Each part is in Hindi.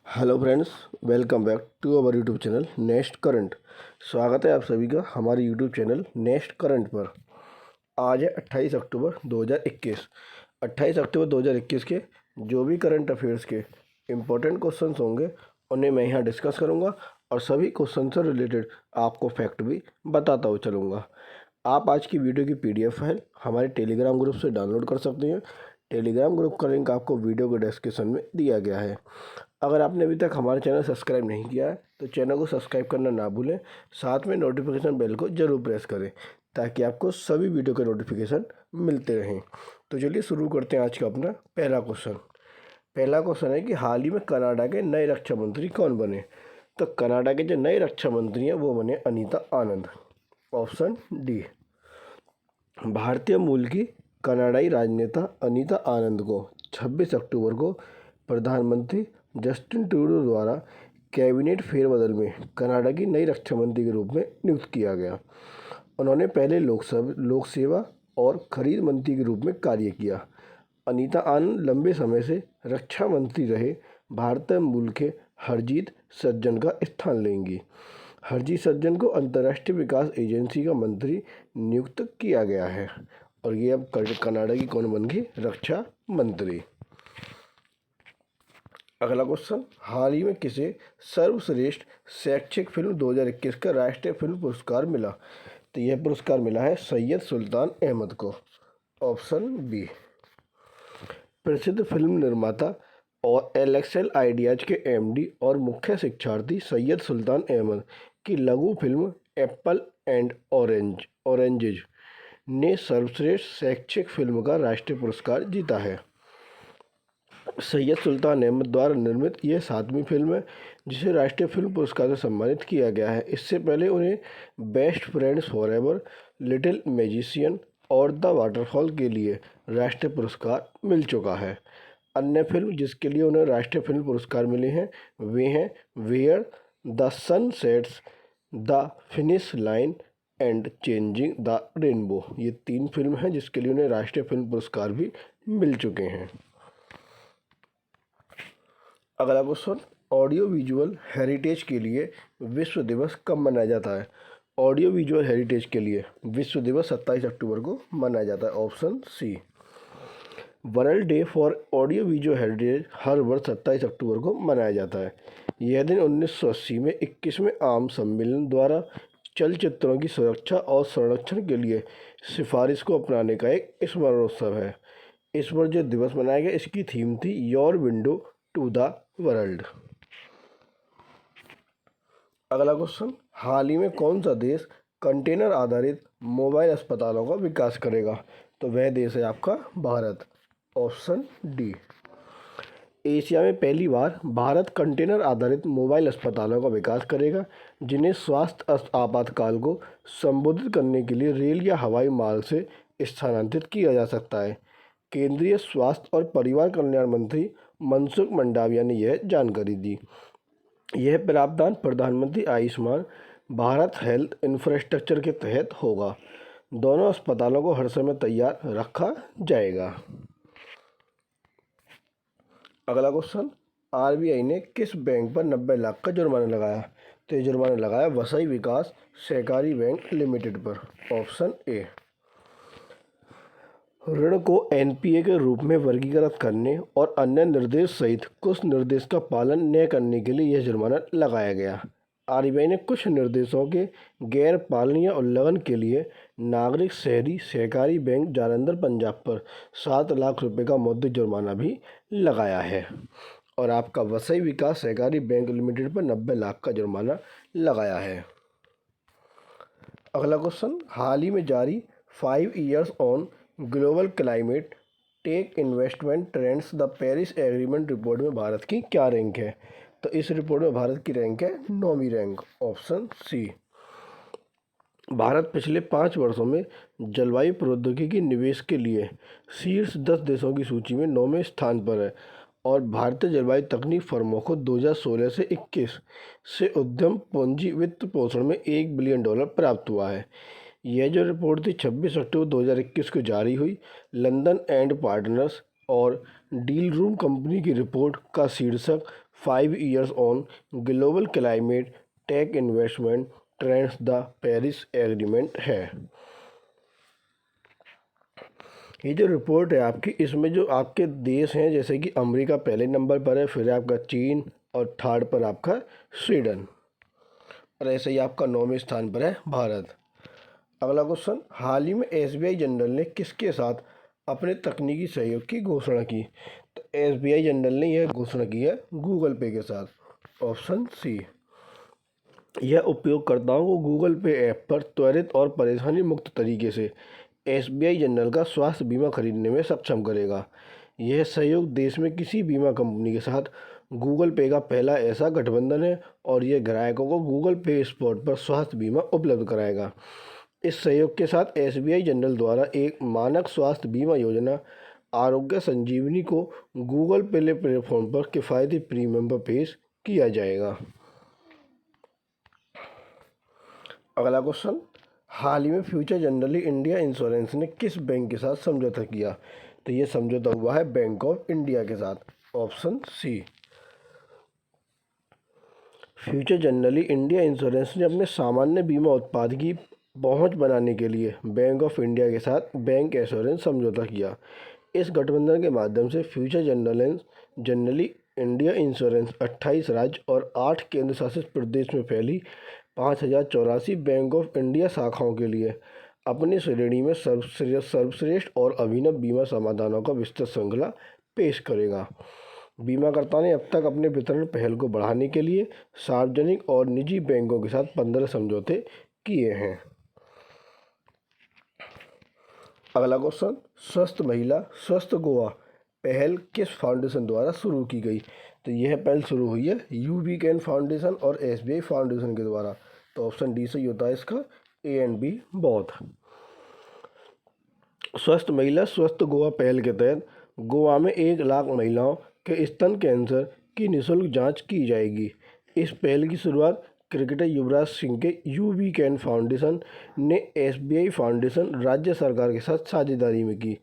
Hello friends, welcome back to our YouTube channel next current. स्वागत है आप सभी का हमारे यूट्यूब चैनल नेक्स्ट करंट पर। आज है 28 अक्टूबर 2021। 28 अक्टूबर 2021 के जो भी करंट अफेयर्स के इम्पोर्टेंट क्वेश्चंस होंगे उन्हें मैं यहाँ डिस्कस करूँगा और सभी क्वेश्चन से रिलेटेड आपको फैक्ट भी बताता हुआ चलूँगा। आप आज की वीडियो की PDF फाइल हमारे टेलीग्राम ग्रुप से डाउनलोड कर सकते हैं। टेलीग्राम ग्रुप का लिंक आपको वीडियो के डिस्क्रिप्शन में दिया गया है। अगर आपने अभी तक हमारे चैनल सब्सक्राइब नहीं किया है तो चैनल को सब्सक्राइब करना ना भूलें। साथ में नोटिफिकेशन बेल को ज़रूर प्रेस करें ताकि आपको सभी वीडियो के नोटिफिकेशन मिलते रहें। तो चलिए शुरू करते हैं आज का अपना पहला क्वेश्चन। पहला क्वेश्चन है कि हाल ही में कनाडा के नए रक्षा मंत्री कौन बने। तो कनाडा के जो नए रक्षा मंत्री हैं वो बने अनीता आनंद। Option D. भारतीय मूल की कनाडाई राजनेता अनीता आनंद को 26 अक्टूबर को प्रधानमंत्री जस्टिन ट्रूडो द्वारा कैबिनेट फेरबदल में कनाडा की नई रक्षा मंत्री के रूप में नियुक्त किया गया। उन्होंने पहले लोक सेवा और खरीद मंत्री के रूप में कार्य किया। अनीता आनंद लंबे समय से रक्षा मंत्री रहे भारतीय मूल के हरजीत सज्जन का स्थान लेंगी। हरजीत सज्जन को अंतर्राष्ट्रीय विकास एजेंसी का मंत्री नियुक्त किया गया है और ये अब कनाडा की कौन बन गई, रक्षा मंत्री। अगला क्वेश्चन, हाल ही में किसे सर्वश्रेष्ठ शैक्षिक फिल्म 2021 का राष्ट्रीय फिल्म पुरस्कार मिला। तो यह पुरस्कार मिला है सैयद सुल्तान अहमद को। Option B. प्रसिद्ध फिल्म निर्माता और एलेक्सेल आइडियाज के MD और मुख्य शिक्षार्थी सैयद सुल्तान अहमद की लघु फिल्म एप्पल एंड ऑरेंजेज ने सर्वश्रेष्ठ शैक्षिक फिल्म का राष्ट्रीय पुरस्कार जीता है। सैयद सुल्तान अहमद द्वारा निर्मित यह 7वीं फिल्म है जिसे राष्ट्रीय फिल्म पुरस्कार से सम्मानित किया गया है। इससे पहले उन्हें best friends forever, little magician और द वाटरफॉल के लिए राष्ट्रीय पुरस्कार मिल चुका है। अन्य फिल्म जिसके लिए उन्हें राष्ट्रीय फिल्म पुरस्कार मिले हैं वे हैं where the sun sets, the finish line and changing the rainbow. ये 3 फिल्म हैं जिसके लिए उन्हें राष्ट्रीय फिल्म पुरस्कार भी मिल चुके हैं। अगला क्वेश्चन, ऑडियो विजुअल हेरिटेज के लिए विश्व दिवस कब मनाया जाता है। ऑडियो विजुअल हेरिटेज के लिए विश्व दिवस 27 अक्टूबर को मनाया जाता है। Option C. World day for audio visual heritage हर वर्ष 27 अक्टूबर को मनाया जाता है। यह दिन 1980 में 21वें आम सम्मेलन द्वारा चलचित्रों की सुरक्षा और संरक्षण के लिए सिफारिश को अपनाने का एक स्मरणोत्सव है। इस वर्ष जो दिवस मनाया गया इसकी थीम थी your window to the world. अगला क्वेश्चन, हाल ही में कौन सा देश कंटेनर आधारित मोबाइल अस्पतालों का विकास करेगा। तो वह देश है आपका भारत। Option D. एशिया में पहली बार भारत कंटेनर आधारित मोबाइल अस्पतालों का विकास करेगा जिन्हें स्वास्थ्य आपातकाल को संबोधित करने के लिए रेल या हवाई मार्ग से स्थानांतरित किया जा सकता है। केंद्रीय स्वास्थ्य और परिवार कल्याण मंत्री मनसुख मंडाविया ने यह जानकारी दी। यह प्रावधान प्रधानमंत्री आयुष्मान भारत हेल्थ इंफ्रास्ट्रक्चर के तहत होगा। दोनों अस्पतालों को हर समय तैयार रखा जाएगा। अगला क्वेश्चन, RBI ने किस बैंक पर 90 लाख का जुर्माना लगाया। तो ये जुर्माना लगाया वसई विकास सहकारी बैंक लिमिटेड पर। Option A. ऋण को NPA के रूप में वर्गीकृत करने और अन्य निर्देश सहित कुछ निर्देश का पालन न करने के लिए यह जुर्माना लगाया गया। RBI ने कुछ निर्देशों के गैर पालन या उल्लंघन के लिए नागरिक शहरी सहकारी बैंक जालंधर पंजाब पर 7 लाख रुपए का मौद्रिक जुर्माना भी लगाया है और आपका वसई विकास सहकारी बैंक लिमिटेड पर 90 लाख का जुर्माना लगाया है। अगला क्वेश्चन, हाल ही में जारी 5 years on global climate tech investment trends the Paris agreement report में भारत की क्या रैंक है। तो इस रिपोर्ट में भारत की रैंक है 9वीं रैंक। Option C. भारत पिछले 5 वर्षों में जलवायु प्रौद्योगिकी निवेश के लिए शीर्ष 10 देशों की सूची में 9वें स्थान पर है और भारतीय जलवायु तकनीक फर्मों को 2016 से 21 से उद्यम पूंजी वित्त पोषण में $1 बिलियन प्राप्त हुआ है। यह जो रिपोर्ट थी 26 अक्टूबर 2021 को जारी हुई। लंदन एंड पार्टनर्स और डील रूम कंपनी की रिपोर्ट का शीर्षक 5 years on global climate tech investment trends the Paris agreement है। ये जो रिपोर्ट है आपकी, इसमें जो आपके देश हैं जैसे कि अमेरिका पहले नंबर पर है, फिर आपका चीन और थर्ड पर आपका स्वीडन, और ऐसे ही आपका 9वें स्थान पर है भारत। अगला क्वेश्चन, हाल ही में एसबीआई जनरल ने किसके साथ अपने तकनीकी सहयोग की घोषणा की? तो एसबीआई जनरल ने यह घोषणा की है गूगल पे के साथ, ऑप्शन सी। यह उपयोगकर्ताओं को गूगल पे ऐप पर त्वरित और परेशानी मुक्त तरीके से एसबीआई जनरल का स्वास्थ्य बीमा खरीदने में सक्षम करेगा। यह सहयोग देश में किसी बीमा कंपनी के साथ गूगल पे का पहला ऐसा गठबंधन है और यह ग्राहकों को गूगल पे स्पॉट पर स्वास्थ्य बीमा उपलब्ध कराएगा। इस सहयोग के साथ एसबीआई जनरल द्वारा एक मानक स्वास्थ्य बीमा योजना आरोग्य संजीवनी को गूगल पे प्लेटफॉर्म पर किफ़ायती प्रीमियम पर पेश किया जाएगा। अगला क्वेश्चन, हाल ही में फ्यूचर जनरली इंडिया इंश्योरेंस ने किस बैंक के साथ समझौता किया? तो ये समझौता हुआ है बैंक ऑफ इंडिया के साथ, option C. Future Generali India insurance ने अपने सामान्य बीमा उत्पाद की पहुंच बनाने के लिए बैंक ऑफ इंडिया के साथ बैंक एश्योरेंस समझौता किया। इस गठबंधन के माध्यम से फ्यूचर जनरली इंडिया इंश्योरेंस 28 राज्य और 8 केंद्र शासित प्रदेश में फैली 5084 बैंक ऑफ इंडिया शाखाओं के लिए अपनी श्रेणी में सर्वश्रेष्ठ और अभिनव बीमा समाधानों का विस्तृत श्रृंखला पेश करेगा। बीमाकर्ता ने अब तक अपने वितरण पहल को बढ़ाने के लिए सार्वजनिक और निजी बैंकों के साथ 15 समझौते किए हैं। अगला क्वेश्चन, स्वस्थ महिला स्वस्थ गोवा पहल किस फाउंडेशन द्वारा शुरू की गई? तो यह पहल शुरू हुई है यूबी कैन फाउंडेशन और एसबीआई फाउंडेशन के द्वारा। तो ऑप्शन डी सही होता है इसका, ए एंड बी बोथ। स्वस्थ महिला स्वस्थ गोवा पहल के तहत गोवा में 1 लाख महिलाओं के स्तन कैंसर की निःशुल्क जांच की जाएगी। इस पहल की शुरुआत क्रिकेटर युवराज सिंह के यूबी कैन फाउंडेशन ने एसबीआई फाउंडेशन राज्य सरकार के साथ साझेदारी में की।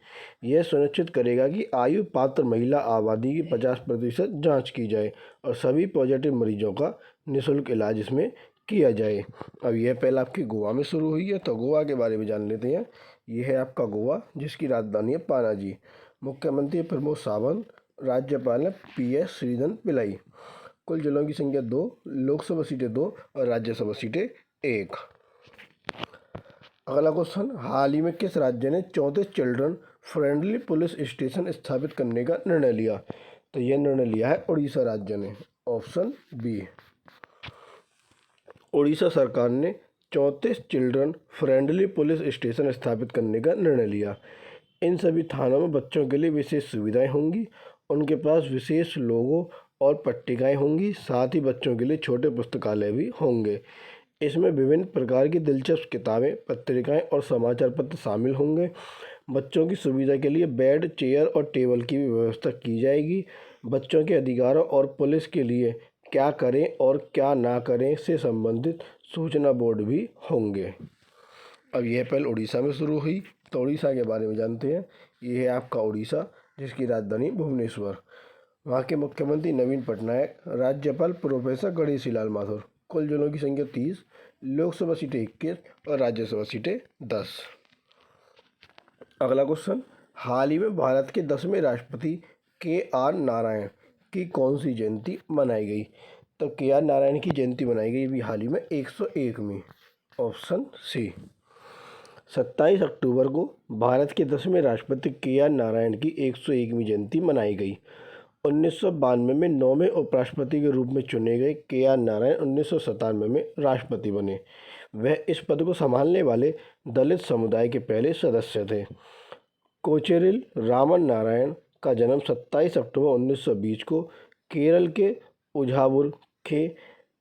यह सुनिश्चित करेगा कि आयु पात्र महिला आबादी की 50% जाँच की जाए और सभी पॉजिटिव मरीजों का निःशुल्क इलाज इसमें किया जाए। अब यह पहल आपकी गोवा में शुरू हुई है, तो गोवा के बारे में जान लेते हैं। यह है आपका गोवा, जिसकी राजधानी है पणजी। मुख्यमंत्री प्रमोद सावंत, राज्यपाल है PS श्रीधरन पिल्लाई। कुल जिलों की संख्या 2, लोकसभा सीटें 2 और राज्यसभा सीटें 1। अगला क्वेश्चन, हाल ही में किस राज्य ने 34 चिल्ड्रन फ्रेंडली पुलिस स्टेशन स्थापित करने का निर्णय लिया? तो यह निर्णय लिया है उड़ीसा राज्य ने, ऑप्शन बी। उड़ीसा सरकार ने 34 चिल्ड्रन फ्रेंडली पुलिस स्टेशन स्थापित करने का निर्णय लिया। इन सभी थानों में बच्चों के लिए विशेष सुविधाएं होंगी, उनके पास विशेष लोगों और पट्टिकाएं होंगी, साथ ही बच्चों के लिए छोटे पुस्तकालय भी होंगे। इसमें विभिन्न प्रकार की दिलचस्प किताबें, पत्रिकाएं और समाचार पत्र शामिल होंगे। बच्चों की सुविधा के लिए बेड, चेयर और टेबल की भी व्यवस्था की जाएगी। बच्चों के अधिकारों और पुलिस के लिए क्या करें और क्या ना करें से संबंधित सूचना बोर्ड भी होंगे। अब यह पहल उड़ीसा में शुरू हुई, तो उड़ीसा के बारे में जानते हैं। ये है आपका उड़ीसा, जिसकी राजधानी भुवनेश्वर। वहाँ के मुख्यमंत्री नवीन पटनायक, राज्यपाल प्रोफेसर गणेशी लाल माथुर। कुल जिलों की संख्या 30, लोकसभा सीटें 21 और राज्यसभा सीटें 10। अगला क्वेश्चन, हाल ही में भारत के 10वें राष्ट्रपति KR नारायण की कौन सी जयंती मनाई गई? तो KR नारायण की जयंती मनाई गई भी हाल ही में 101वीं, ऑप्शन सी। 27 अक्टूबर को भारत के 10वें राष्ट्रपति KR नारायण की 101वीं जयंती मनाई गई। 1992 में 9वें उपराष्ट्रपति के रूप में चुने गए KR नारायण 1997 में राष्ट्रपति बने। वह इस पद को संभालने वाले दलित समुदाय के पहले सदस्य थे। कोचेरिल रामन नारायण का जन्म 27 अक्टूबर 1920 को केरल के उझावुर के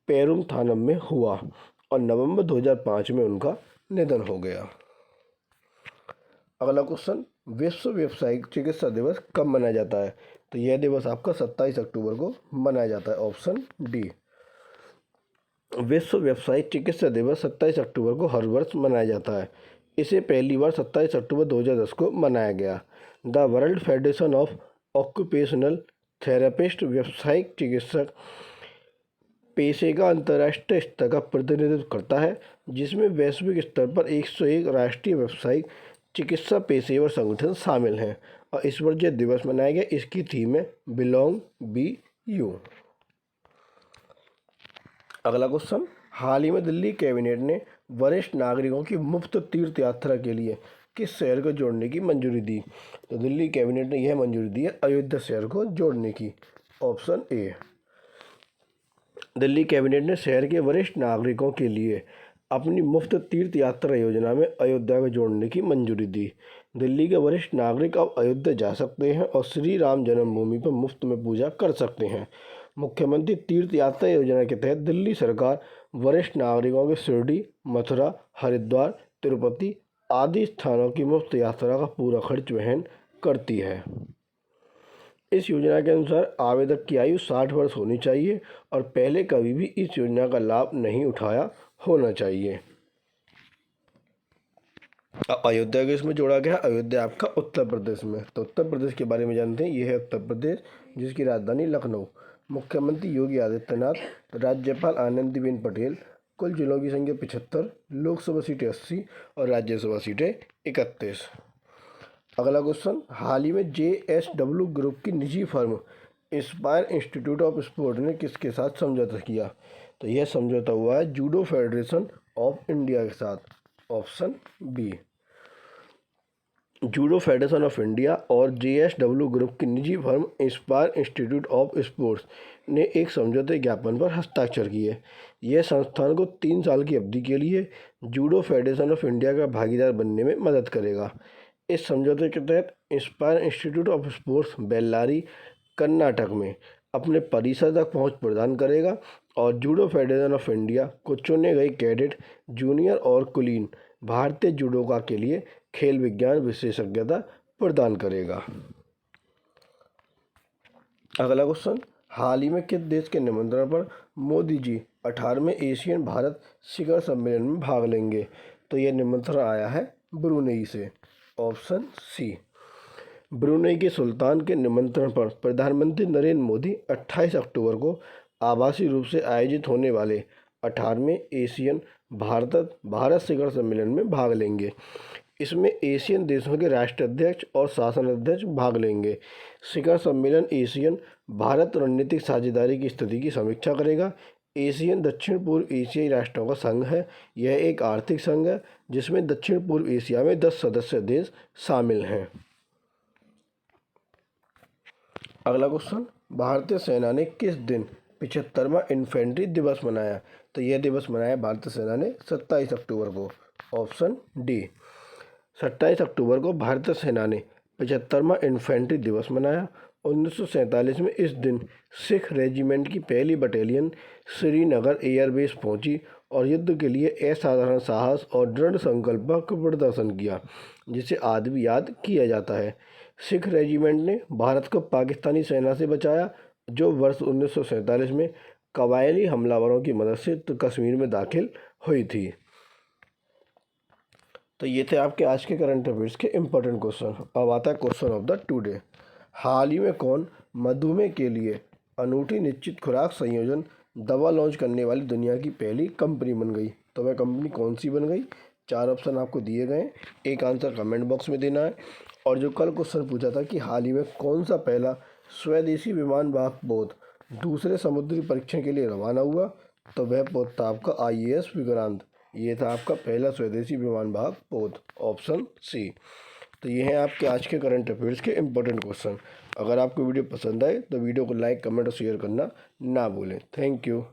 पेरुमथानम में हुआ और नवंबर 2005 में उनका निधन हो गया। अगला क्वेश्चन, विश्व व्यावसायिक चिकित्सा दिवस कब मनाया जाता है? तो यह दिवस आपका 27 अक्टूबर को मनाया जाता है, ऑप्शन डी। विश्व व्यावसायिक चिकित्सा दिवस 27 अक्टूबर को हर वर्ष मनाया जाता है। इसे पहली बार 27 अक्टूबर 2010 को मनाया गया। The world federation of occupational therapist व्यावसायिक चिकित्सक पेशे का अंतर्राष्ट्रीय स्तर का प्रतिनिधित्व करता है, जिसमें वैश्विक स्तर पर 101 राष्ट्रीय व्यावसायिक चिकित्सा पेशेवर संगठन शामिल हैं। और इस वर्ष जो दिवस मनाया गया, इसकी थीम है बिलोंग बी यू। अगला क्वेश्चन, हाल ही में दिल्ली कैबिनेट ने वरिष्ठ नागरिकों की मुफ्त तीर्थ यात्रा के लिए किस शहर को जोड़ने की मंजूरी दी? तो दिल्ली कैबिनेट ने यह मंजूरी दी है अयोध्या शहर को जोड़ने की। Option A. दिल्ली कैबिनेट ने शहर के वरिष्ठ नागरिकों के लिए अपनी मुफ्त तीर्थ यात्रा योजना में अयोध्या को जोड़ने की मंजूरी दी। दिल्ली के वरिष्ठ नागरिक अब अयोध्या जा सकते हैं और श्री राम जन्मभूमि पर मुफ्त में पूजा कर सकते हैं। मुख्यमंत्री तीर्थ यात्रा योजना के तहत दिल्ली सरकार वरिष्ठ नागरिकों के शिरडी, मथुरा, हरिद्वार, तिरुपति आदि स्थानों की मुफ्त यात्रा का पूरा खर्च वहन करती है। इस योजना के अनुसार आवेदक की आयु 60 वर्ष होनी चाहिए और पहले कभी भी इस योजना का लाभ नहीं उठाया होना चाहिए। अयोध्या को इसमें जोड़ा गया। अयोध्या आपका उत्तर प्रदेश में। तो उत्तर प्रदेश के बारे में जानते हैं। यह है उत्तर प्रदेश, जिसकी राजधानी लखनऊ। मुख्यमंत्री योगी आदित्यनाथ, राज्यपाल आनंदीबेन पटेल। कुल जिलों की संख्या 75, लोकसभा सीटें 80 और राज्यसभा सीटें 31। अगला क्वेश्चन, हाल ही में JSW ग्रुप की निजी firm inspire institute of sport ने किसके साथ समझौता किया? तो यह समझौता हुआ है जूडो फेडरेशन ऑफ इंडिया के साथ। Option B. Judo federation of India और JSW ग्रुप की निजी firm inspire institute of sports ने एक समझौते ज्ञापन पर हस्ताक्षर किए। यह संस्थान को 3 साल की अवधि के लिए जूडो फेडरेशन ऑफ इंडिया का भागीदार बनने में मदद करेगा। इस समझौते के तहत inspire institute of sports Bellary, Karnataka में अपने परिसर तक पहुंच प्रदान करेगा और जूडो फेडरेशन ऑफ इंडिया को चुने गए कैडेट, जूनियर और कुलीन भारतीय जुडोका के लिए खेल विज्ञान विशेषज्ञता प्रदान करेगा। अगला क्वेश्चन, हाल ही में किस देश के निमंत्रण पर मोदी जी 18वें एशियन भारत शिखर सम्मेलन में भाग लेंगे? तो यह निमंत्रण आया है ब्रुनेई से। Option C. ब्रुनेई के सुल्तान के निमंत्रण पर प्रधानमंत्री नरेंद्र मोदी 28 अक्टूबर को आभासी रूप से आयोजित होने वाले 18वें एशियन भारत शिखर सम्मेलन में भाग लेंगे। इसमें एशियन देशों के राष्ट्राध्यक्ष और शासनाध्यक्ष भाग लेंगे। शिखर सम्मेलन एशियन भारत रणनीतिक साझेदारी की स्थिति की समीक्षा करेगा। एशियन दक्षिण पूर्व एशियाई राष्ट्रों का संघ है। यह एक आर्थिक संघ है जिसमें दक्षिण पूर्व एशिया में 10 सदस्य देश शामिल हैं। अगला क्वेश्चन, भारतीय सेना ने किस दिन 75वां इन्फेंट्री दिवस मनाया? तो यह दिवस मनाया भारतीय सेना ने 27 अक्टूबर को। Option D. 27 अक्टूबर को भारतीय सेना ने 75वां इन्फेंट्री दिवस मनाया। 1947 में इस दिन सिख रेजिमेंट की पहली बटालियन श्रीनगर एयरबेस पहुंची और युद्ध के लिए असाधारण साहस और दृढ़ संकल्प का प्रदर्शन किया, जिसे आज भी याद किया जाता है। सिख रेजिमेंट ने भारत को पाकिस्तानी सेना से बचाया, जो वर्ष 1947 में कबायली हमलावरों की मदद से कश्मीर में दाखिल हुई थी। तो ये थे आपके आज के करंट अफेयर्स के इम्पोर्टेंट क्वेश्चन। अब आता है क्वेश्चन ऑफ द टुडे। हाल ही में कौन मधुमेह के लिए अनूठी निश्चित खुराक संयोजन दवा लॉन्च करने वाली दुनिया की पहली कंपनी बन गई? तो वह कंपनी कौन सी बन गई? 4 ऑप्शन आपको दिए गए, एक आंसर कमेंट बॉक्स में देना है। और जो कल क्वेश्चन पूछा था कि हाल ही में कौन सा पहला स्वदेशी विमान वाहक पोत दूसरे समुद्री परीक्षण के लिए रवाना हुआ? तो वह पोत था आपका IAS विक्रांत। ये था आपका पहला स्वदेशी विमान वाहक पोत। Option C. तो ये हैं आपके आज के करंट अफेयर्स के इम्पोर्टेंट क्वेश्चन। अगर आपको वीडियो पसंद आए तो वीडियो को लाइक, कमेंट और शेयर करना ना भूलें। Thank you.